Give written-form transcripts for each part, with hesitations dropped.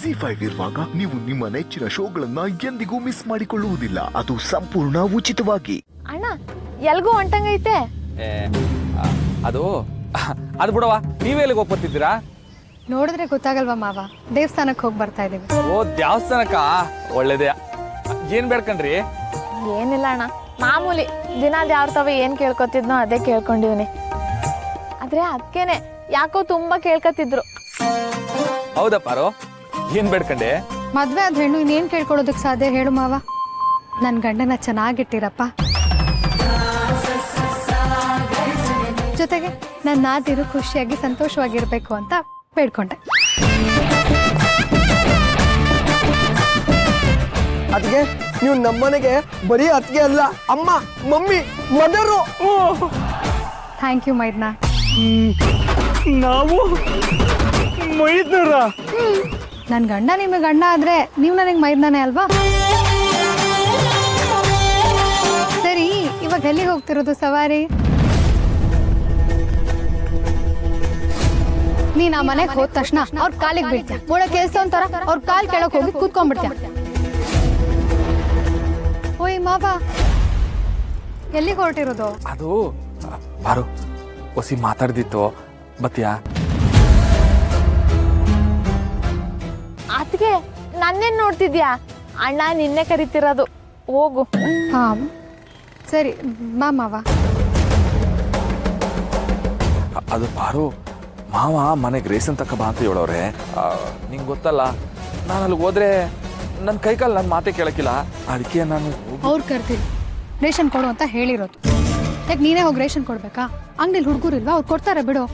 ZEE5 ಇರುವಾಗ ನೀವು ನಿಮ್ಮ ನೆಚ್ಚಿನ ಶೋಗಳನ್ನ ಎಂದಿಗೂ ಮಿಸ್ ಮಾಡಿಕೊಳ್ಳುವುದಿಲ್ಲ. ಅದು ಸಂಪೂರ್ಣ ಉಚಿತವಾಗಿ. ಅಣ್ಣ ಎಲ್ಗೂ ಹೊಂಟಂಗೈತೆ. ಅದು ಬಿಡವಾ, ನೀವೆಲ್ಲಿಗೆ ಹೋಗ್ಬರ್ತಿದ್ದೀರಾ? ನೋಡಿದ್ರೆ ಗೊತ್ತಾಗಲ್ವಾ ಮಾವ, ದೇವಸ್ಥಾನಕ್ಕೆ ಹೋಗಿ ಬರ್ತಾ ಇದೀವಿ. ಓ ದೇವಸ್ಥಾನಕ್ಕ, ಒಳ್ಳೇದೇ. ಏನ್ ಬೇಡ್ಕಂಡ್ರಿ? ಏನಿಲ್ಲ ಅಣ್ಣ, ಮಾಮೂಲಿ ದಿನ ಯಾವ್ತವ ಏನ್ ಕೇಳ್ಕೊತಿದ್ನೋ ಅದೇ ಕೇಳ್ಕೊಂಡಿವ್ನಿ. ಆದ್ರೆ ಅದಕ್ಕೇನೆ ಯಾಕೋ ತುಂಬಾ ಕೇಳ್ಕೊತಿದ್ರು. ಹೌದಾ ಪಾರು, ಏನ್ ಬೇಡ್ಕಂಡೆ? ಮದ್ವೆ ಆದ ಹೆಣ್ಣು ಇನ್ನೇನ್ ಕೇಳ್ಕೊಳ್ಳೋದಕ್ ಸಾಧ್ಯ ಹೇಳು ಮಾವ? ನನ್ ಗಂಡನ ಚೆನ್ನಾಗಿಟ್ಟಿರಪ್ಪ, ಜೊತೆಗೆ ನನ್ನ ನಾದಿರು ಖುಷಿಯಾಗಿ ಸಂತೋಷವಾಗಿರ್ಬೇಕು ಅಂತ ಬೇಡ್ಕೊಂಡೆ. ಅದಕ್ಕೆ ನೀವು ನಮ್ಮನೆಗೆ ಬರೀ ಅತ್ತಿಗೆ ಅಲ್ಲ, ಅಮ್ಮ, ಮಮ್ಮಿ, ಮದರು. ಥ್ಯಾಂಕ್ ಯು ಮೈದ್ನ. ನಾವು ಮೈದೂರ. ನನ್ ಗಂಡ ನಿಮಗೆ ಗಂಡ ಆದ್ರೆ ನೀವು ನನಗೆ ಮೈದ್ನಾನೆ ಅಲ್ವಾ? ಸರಿ, ಇವಾಗ ಎಲ್ಲಿಗೆ ಹೋಗ್ತಿರೋದು ಸವಾರಿ? ನೀನ್ ಆ ಮನೆಗೆ ಹೋದ ತಕ್ಷಣ ಅವ್ರ ಕಾಲಿಗೆ ಬೀಳ್ತೀಯ, ಒಳ್ಳೆ ಕೆಲಸ ಅಂತಾರ ಅವ್ರ ಕಾಲ್ ಕೆಳಕ್ ಹೋಗಿ ಕೂತ್ಕೊಂಡ್ಬಿಡ್ತೀಯ. ಓಯ್ ಮಾವ, ಎಲ್ಲಿಗೆ ಹೊರಟಿರೋದು? ಅದು ಪಾರು, ಹೊಸಿ ಮಾತಾಡ್ದಿತ್ತು, ಬತ್ತೀಯಾ? ಅದಕ್ಕೆ ನನ್ನೇನ್ ನೋಡ್ತಿದ್ಯಾ? ಅಣ್ಣ ನಿನ್ನೆ ಕರಿತಿರೋದು, ಹೋಗು. ಹಾ ಸರಿ ಬಾ ಮಾವ. ಅದು ಪಾರು, ಮಾವ ಮನೆಗೆ ರೇಷನ್ ತಕ್ಕ ಬಾ ಅಂತ ಹೇಳೋರೆ. ನಿಂಗೆ ಗೊತ್ತಲ್ಲ, ನಾನು ಅಲ್ಲಿಗೆ ಹೋದ್ರೆ ನನ್ನ ಕೈಕಾಲು ನನ್ನ ಮಾತೆ ಕೇಳಕ್ಕಿಲ್ಲ. ಅದಕ್ಕೆ ನಾನು ಅವ್ರು ಕರ್ತೀವಿ, ರೇಷನ್ ಕೊಡು ಅಂತ ಹೇಳಿರೋದು. ಯಾಕೆ ನೀನೇ ಹೋಗಿ ರೇಷನ್ ಕೊಡ್ಬೇಕಾ? ಅಂಗಡಿಲಿ ಹುಡುಗರಿಲ್ವಾ, ಅವ್ರು ಕೊಡ್ತಾರೆ ಬಿಡು.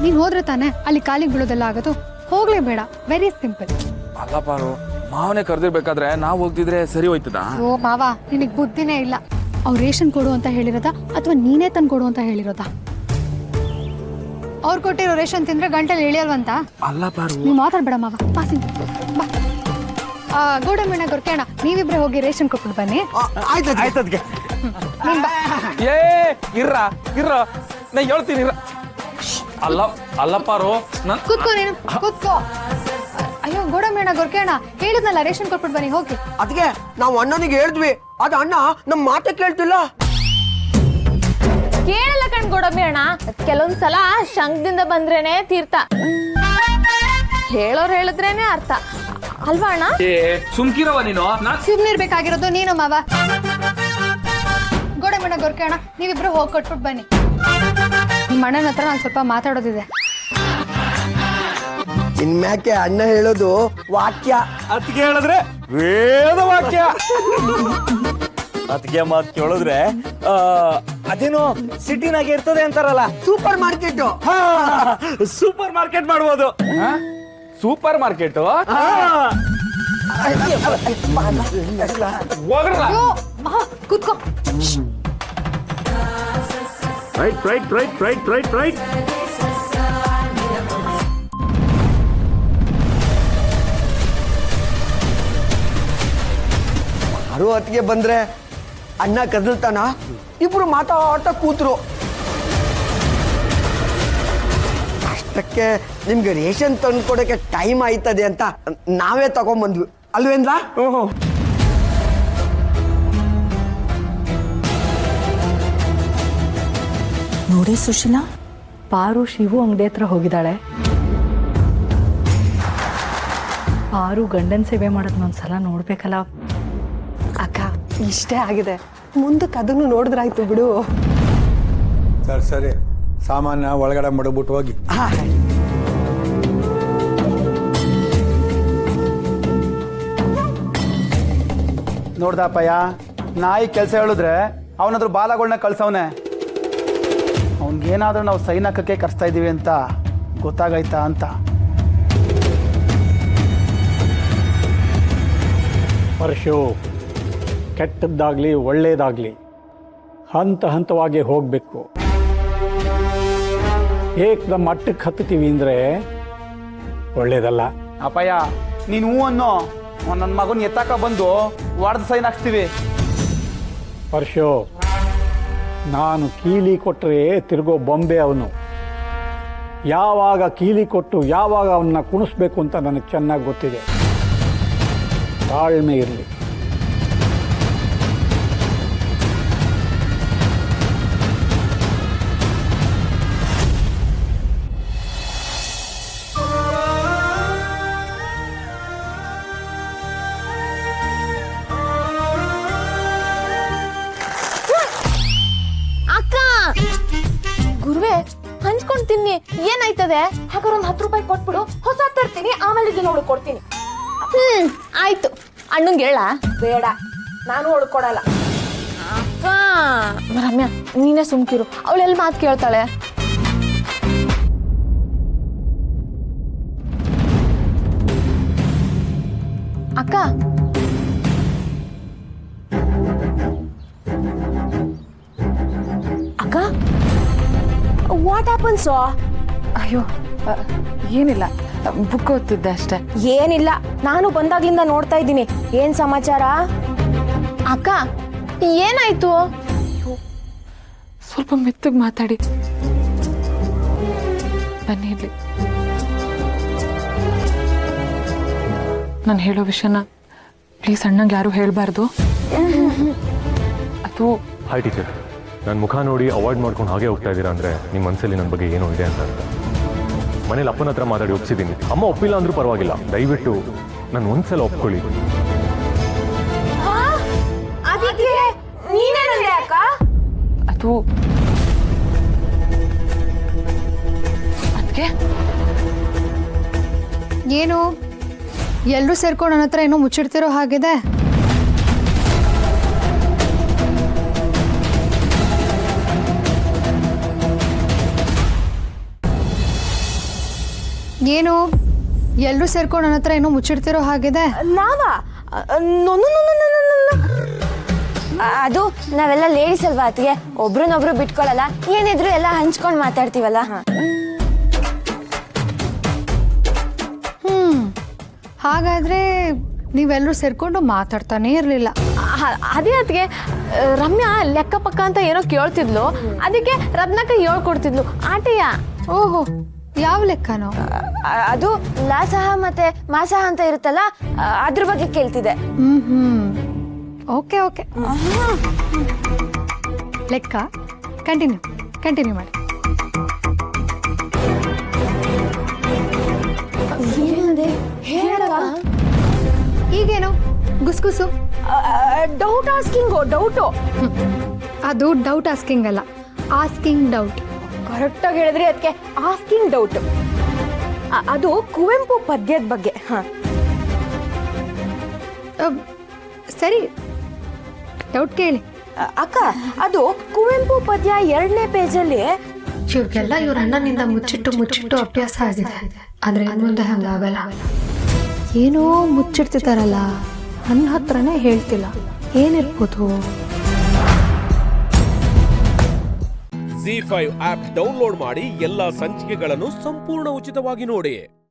ನೀನ್ ಹೋದ್ರೆ ತಾನೆ ಅಲ್ಲಿ ಕಾಲಿಗೆ ಬೀಳೋದೆಲ್ಲ ಆಗೋದು. ಹೋಗ್ಲೇ ಬೇಡ, ವೆರಿ ಸಿಂಪಲ್. ಅಲ್ಲ ಪಾರು, ಮಾವನೇ ಕರೆದಿರ್ಬೇಕಾದ್ರೆ ನಾವು ಹೋಗ್ತಿದ್ರೆ ಸರಿ ಹೋಯ್ತದ? ಓ ಮಾವ, ನಿನಗೆ ಬುದ್ಧಿನೇ ಇಲ್ಲ. ಅವ್ರು ರೇಷನ್ ಕೊಡು ಅಂತ ಹೇಳಿರೋದಾ ಅಥವಾ ನೀನೇ ತಂದು ಕೊಡು ಅಂತ ಹೇಳಿರೋದಾ? ಅವ್ರು ಕೊಟ್ಟಿರೋ ರೇಷನ್ ತಿಂದ್ರೆ ಗಂಟಲು ಇಳಿಯಲ್ವಂತ? ಅಲ್ಲ ಪಾರು, ನೀವು ಮಾತಾಡ್ಬೇಡ ಮಾವ, ಪಾಸಿ ಬಾ. ಗೋಡಂಬಿನ ಗೊರ್ಕೇಣ, ನೀವಿಬ್ರೆ ಹೋಗಿ ರೇಷನ್ ಕೊಟ್ಬಿಟ್ಟು ಬನ್ನಿ. ಆಯ್ತದ್ಗೆ. ನೀನ್ ಬಾ. ಏ ಇರ್ರ ನಾ ಹೇಳ್ತೀನಿ ಇರ್ರ. ಅಲ್ಲ ಪಾರು, ಕೂತ್ಕೋ ನೀನು, ಕೂತ್ಕೋ. ಅಯ್ಯೋ ಗೋಡಂಬಿನ ಗೊರ್ಕೇಣ, ಹೇಳಿದ್ನಲ್ಲ ರೇಷನ್ ಕೊಟ್ಬಿಟ್ಟು ಬನ್ನಿ, ಹೋಗಿ. ಅದಕ್ಕೆ ನಾವು ಅಣ್ಣನಿಗೆ ಹೇಳಿದ್ವಿ, ಅದು ಅಣ್ಣ ನಮ್ಮ ಮಾತೆ ಕೇಳ್ತಿಲ್ಲ. ಕೇಳಲ್ಲ ಕಣ್ ಗೋಡಂಬಿ ಅಣ್ಣ, ಕೆಲವೊಂದ್ಸಲ ಶಂಖದಿಂದ ಬಂದ್ರೇನೆ ತೀರ್ಥ, ಹೇಳೋರು ಹೇಳಿದ್ರೇನೆ ಅರ್ಥ ಅಲ್ವಾ ಅಣ್ಣ? ಸುಮ್ಕಿರವ ನೀನು. ಸುಮ್ನಿರ್ಬೇಕಾಗಿರೋದು ನೀನು ಮಾವ. ಗೋಡಂಬಿನ ಗೊರ್ಕೇಣ, ನೀವಿಬ್ರು ಹೋಗಿ ಕೊಟ್ಬಿಟ್ಟು ಬನ್ನಿ. ನಿಮ್ಮ ಅಣ್ಣನ ಹತ್ರ ನಾನು ಸ್ವಲ್ಪ ಮಾತಾಡೋದಿದೆ. ಇನ್ಮ್ಯಾಕೆ ಅಣ್ಣ ಹೇಳೋದು ವಾಕ್ಯ, ಅತ್ತಿಗೆ ಹೇಳಿದ್ರೆ ವೇದ ವಾಕ್ಯ. ಅತ್ತಿಗೆ ಮಾತು ಕೇಳಿದ್ರೆ ಅದೇನೋ ಸಿಟಿನಾಗೆ ಇರ್ತದೆ ಅಂತಾರಲ್ಲ, ಸೂಪರ್ ಮಾರ್ಕೆಟ್. ಸೂಪರ್ ಮಾರ್ಕೆಟ್ ಮಾಡ್ಬೋದು. ಸೂಪರ್ ಮಾರ್ಕೆಟ್ ಅಯ್ಯೋ ಮಹಾ, ಕೂತ್ಕೋ. ರೈಟ್. ಯಾರು ಅತ್ತಿಗೆ ಬಂದ್ರೆ ಅಣ್ಣ ಕದಲ್ತಾನ, ಇಬ್ರು ಮಾತಾಡ್ತಾ ಕೂತ್ರು. ಅಷ್ಟಕ್ಕೆ ನಿಮ್ಗೆ ರೇಷನ್ ತಂದ್ಕೊಡಕ್ಕೆ ಟೈಮ್ ಆಯ್ತದೆ ಅಂತ ನಾವೇ ತಗೊಂಬಂದ್ವಿ ಅಲ್ವೇಂದ್ರ? ನೋಡಿ ಸುಶೀಲಾ, ಪಾರು ಶಿವು ಅಂಗಡಿ ಹತ್ರ ಹೋಗಿದ್ದಾಳೆ. ಪಾರು ಗಂಡನ್ ಸೇವೆ ಮಾಡೋದನ್ನೊಂದ್ಸಲ ನೋಡ್ಬೇಕಲ್ಲ. ಅಕ್ಕ, ಇಷ್ಟೇ ಆಗಿದೆ, ಮುಂದಕ್ಕೆ ಅದನ್ನು ನೋಡಿದ್ರಾಯ್ತು ಬಿಡು. ಸರಿ, ಸಾಮಾನ್ಯ ಒಳಗಡೆ ಮಡಗ್ಬಿಟ್ಟು ಹೋಗಿ. ನೋಡ್ದಪ್ಪಯ್ಯ, ನಾಯಿ ಕೆಲಸ ಹೇಳಿದ್ರೆ ಅವನದ್ರ ಬಾಲಗಳನ್ನ ಕಳ್ಸವನೆ. ಅವನಿಗೇನಾದ್ರೂ ನಾವು ಸೈನ್ ಹಾಕಕ್ಕೆ ಕರ್ಸ್ತಾ ಇದ್ದೀವಿ ಅಂತ ಗೊತ್ತಾಗೈತಾ ಅಂತ. ಪರಶು, ಕೆಟ್ಟದ್ದಾಗಲಿ ಒಳ್ಳೆಯದಾಗಲಿ ಹಂತ ಹಂತವಾಗಿ ಹೋಗಬೇಕು. ಏಕದ ಮಟ್ಟಕ್ಕೆ ಹತ್ತೀವಿ ಅಂದರೆ ಒಳ್ಳೇದಲ್ಲ. ಅಪ್ಪಯ್ಯ, ನೀನು ಹೂ ಅನ್ನೋ, ನನ್ನ ಮಗನ ಎತ್ತಾಕ ಬಂದು ವಾರ್ಡ್ ಸೈನ್ ಹಾಕ್ಸ್ತೀವಿ. ಪರಶು, ನಾನು ಕೀಲಿ ಕೊಟ್ಟರೆ ತಿರುಗೋ ಬೊಂಬೆ ಅವನು. ಯಾವಾಗ ಕೀಲಿ ಕೊಟ್ಟು ಯಾವಾಗ ಅವನ್ನ ಕುಣಿಸ್ಬೇಕು ಅಂತ ನನಗೆ ಚೆನ್ನಾಗಿ ಗೊತ್ತಿದೆ. ತಾಳ್ಮೆ ಇರಲಿ. ಅಕ್ಕ ಗುರುವೆ ಹಂಚ್ಕೊಂಡ್ ತಿನ್ನಿ, ಏನಾಯ್ತದೆ? ಹಾಗಾದ್ರೆ ಒಂದು 10 ರೂಪಾಯಿ ಕೊಟ್ಬಿಡು, ಹೊಸ ತರ್ತೀನಿ, ಆಮೇಲೆ ಇದನ್ನ ಹುಡ್ಕೊಡ್ತೀನಿ. ಆಯ್ತು. ಅಣ್ಣಂಗೆ ಹೇಳ? ಬೇಡ, ನಾನು ಹುಡ್ಕೊಡಲ್ಲ. ಅಕ್ಕ ರಮ್ಯಾ ನೀನೇ ಸುಮ್ಕಿರು, ಅವಳೆಲ್ಲಿ ಮಾತು ಕೇಳ್ತಾಳೆ. ಅಕ್ಕ ಅಕ್ಕ ವಾಟ್ ಹ್ಯಾಪನ್ಸ್? ಅಯ್ಯೋ ಏನಿಲ್ಲ, ಬುಕ್ ಓದ್ತಿದ್ದೆ ಅಷ್ಟೇ. ಏನಿಲ್ಲ, ನಾನು ಬಂದಾಗ್ಲಿಂದ ನೋಡ್ತಾ ಇದ್ದೀನಿ. ಏನ್ ಸಮಾಚಾರ? ಅಕ್ಕ ಏನಾಯ್ತು? ಸ್ವಲ್ಪ ಮೆತ್ತಗೆ ಮಾತಾಡಿ. ಬನ್ನಿ ಇಲ್ಲಿ. ನಾನು ಹೇಳೋ ವಿಷಯನ ಪ್ಲೀಸ್ ಅಣ್ಣಂಗೆ ಯಾರು ಹೇಳಬಾರ್ದು. ಅದು ಹಾಯ್ ಟೀಚರ್, ನನ್ನ ಮುಖ ನೋಡಿ ಅವಾಯ್ಡ್ ಮಾಡ್ಕೊಂಡು ಹಾಗೆ ಹೋಗ್ತಾ ಇದ್ದೀರಾ ಅಂದರೆ ನಿಮ್ಮ ಮನಸ್ಸಲ್ಲಿ ನನ್ನ ಬಗ್ಗೆ ಏನೋ ಇದೆ ಅಂತ ಅರ್ಥ. ಮನೇಲಿ ಅಪ್ಪನ ಹತ್ರ ಮಾತಾಡಿ ಒಪ್ಸಿದ್ದೀನಿ. ಅಮ್ಮ ಒಪ್ಪಿಲ್ಲ ಅಂದ್ರೂ ಪರವಾಗಿಲ್ಲ, ದಯವಿಟ್ಟು ನಾನು ಒಂದ್ಸಲ ಒಪ್ಕೊಳ್ಳಿ. ಅದು ಅದಕ್ಕೆ ಏನು ಎಲ್ಲರೂ ಸೇರ್ಕೊಂಡು ನನ್ನ ಹತ್ರ ಏನೋ ಮುಚ್ಚಿಡ್ತಿರೋ ಹಾಗಿದೆ. ಏನು ಎಲ್ಲರೂ ಸೇರ್ಕೊಂಡು ನನ್ನ ಹತ್ರ ಏನೋ ಮುಚ್ಚಿಡ್ತಿರೋ ಹಾಗಿದೆ. ನಾವಾ? ಅದು ನಾವೆಲ್ಲ ಲೇಡೀಸ್ ಅಲ್ವಾ ಅತ್ತಿಗೆ, ಒಬ್ರನ್ನೊಬ್ರು ಬಿಟ್ಕೊಳಲ್ಲ, ಏನಿದ್ರು ಎಲ್ಲ ಹಂಚ್ಕೊಂಡು ಮಾತಾಡ್ತೀವಲ್ಲ. ಹಾಗಾದ್ರೆ ನೀವೆಲ್ಲರೂ ಸೇರ್ಕೊಂಡು ಮಾತಾಡ್ತಾನೆ ಇರಲಿಲ್ಲ. ಅದೇ ಅದಕ್ಕೆ ರಮ್ಯಾ ಲೆಕ್ಕ ಪಕ್ಕ ಅಂತ ಏನೋ ಕೇಳ್ತಿದ್ಲು, ಅದಕ್ಕೆ ರತ್ನಕ್ಕ ಹೇಳ್ಕೊಡ್ತಿದ್ಲು ಆಟೆಯ. ಓಹೋ, ಯಾವ ಲೆಕ್ಕನೋ? ಅದು ಲಾಸಹ ಮತ್ತೆ ಮಾಸಹ ಅಂತ ಇರುತ್ತಲ್ಲ, ಅದ್ರ ಬಗ್ಗೆ ಕೇಳ್ತಿದೆ. ಓಕೆ ಓಕೆ, ಲೆಕ್ಕ ಕಂಟಿನ್ಯೂ ಮಾಡಿ. ಈಗೇನು ಗುಸ್ಗುಸು? ಡೌಟ್ ಆಸ್ಕಿಂಗು. ಡೌಟು ಅದು ಡೌಟ್ ಆಸ್ಕಿಂಗ್ ಅಲ್ಲ, ಆಸ್ಕಿಂಗ್ ಡೌಟ್. ಕರೆಕ್ಟಾಗಿ ಹೇಳಿದ್ರಿ ಅದಕ್ಕೆ, ಆಸ್ಕಿಂಗ್ ಡೌಟ್. ಅದು ಕುವೆಂಪು ಪದ್ಯದ ಬಗ್ಗೆ. ಸರಿ, ಡೌಟ್ ಕೇಳಿ. ಅಕ್ಕ, ಅದು ಕುವೆಂಪು ಪದ್ಯ 2ನೇ ಪೇಜಲ್ಲಿ. ಇವ್ರಿಗೆಲ್ಲ ಇವ್ರ ಅಣ್ಣನಿಂದ ಮುಚ್ಚಿಟ್ಟು ಅಭ್ಯಾಸ ಆಗಿದೆ, ಆದ್ರೆ ಮುಂದೆ ಹಂಗಾಗಲ್ಲ. ಏನೋ ಮುಚ್ಚಿಡ್ತಿದಾರಲ್ಲ, ನನ್ನ ಹತ್ರನೇ ಹೇಳ್ತಿಲ್ಲ, ಏನಿರ್ಬೋದು? ZEE5 ಆಪ್ ಡೌನ್ಲೋಡ್ ಮಾಡಿ ಎಲ್ಲಾ ಸಂಚಿಕೆಗಳನ್ನು ಸಂಪೂರ್ಣ ಉಚಿತವಾಗಿ ನೋಡಿ.